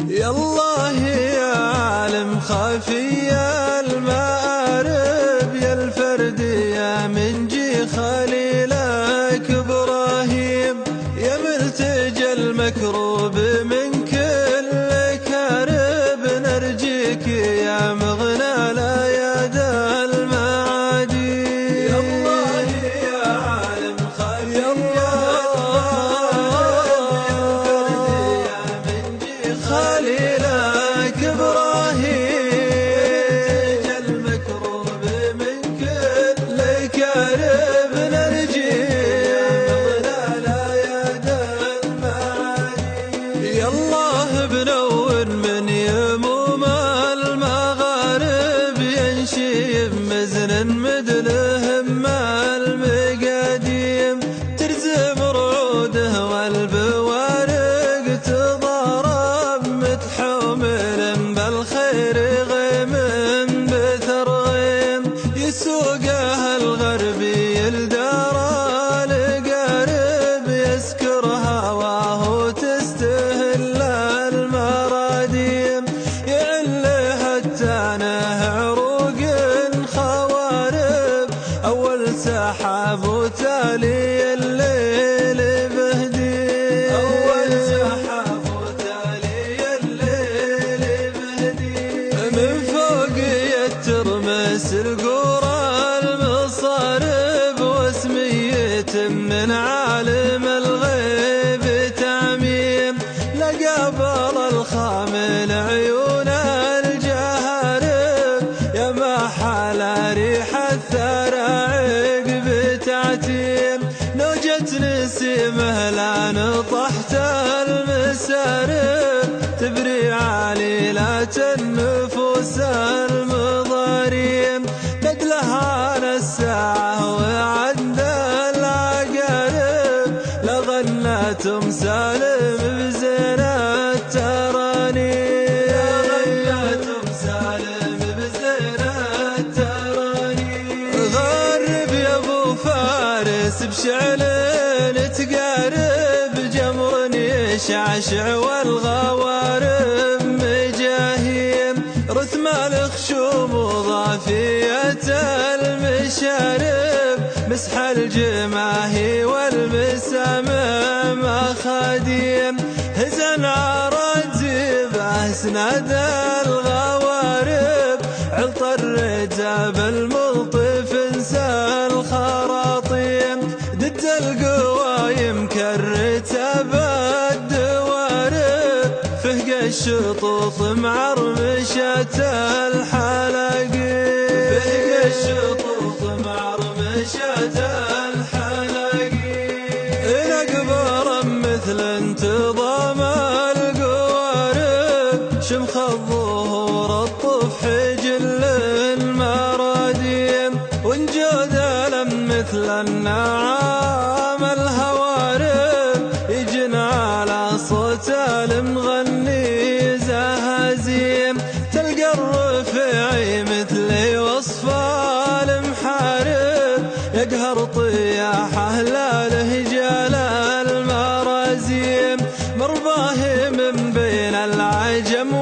يا الله يا عالم خفي المآرب، يا الفرد يا منجي خليلك إبراهيم، يا ملتجى المكروب من كل كرب، نرجيك يا مغنى الأياد المعادي. يا الله يا عالم خفي خليلك إبراهيم، يا المكروب من كل كرب، نرجي يا مغنى الأياد المعادي. يا الله بنون من يموم المغارب، ينشيب مزن مدلهم المقاديم، ترزم رعوده والبوارق تضارب، متحمل بالخير غيم بثرغيم، يسوقها الغربي الدار القارب، يسكر هواه تستهل المراديم، يعلها التانه عروق خوارب، أول سحاب وتالي الليل بهدي، أول سحاب وتالي الليل بهدي، من فوق يترمس القرى المصارب، واسمية من عالم الغيب تعميم، لقابل الخامل عيون الجهارب، يا ما حال ريح الثرى عقب تعتيم، نوجة نسيمه لا نطحت المسارب، تبري عليلات النفوس المضاريم، بدلها الساعة وعند العقارب، لغنى تمثال بزينة الترانيم، لغنى تمثال بزينة الترانيم. غرب يا ابو فارس بشعل تقارب، جمر يشعشع والغوارب مجاهيم، رثم الخشوم وضافية المشارب، مسح الجماهي والمسامم خاديم، هزن عراجيب اسناد الغوارب، علط الرجاب الملطف انسى الخراطيم، دد القوايم كالرتاب الدوارب، فهق الشطوط معرمشة الحلاقيم، فهق الشطوط معرمشة الحلاقيم، الأكبر مثل انتظام القوارب، شمخ الظهور الطفح جل المراديم، وانجود لم مثل النعام الهوارب، يجن على صوت المغني زهازيم، تلقى الرفيعي مثل وصف المحارب، يقهر طياحه لا لهجال المرازيم، مرباه من بين العجم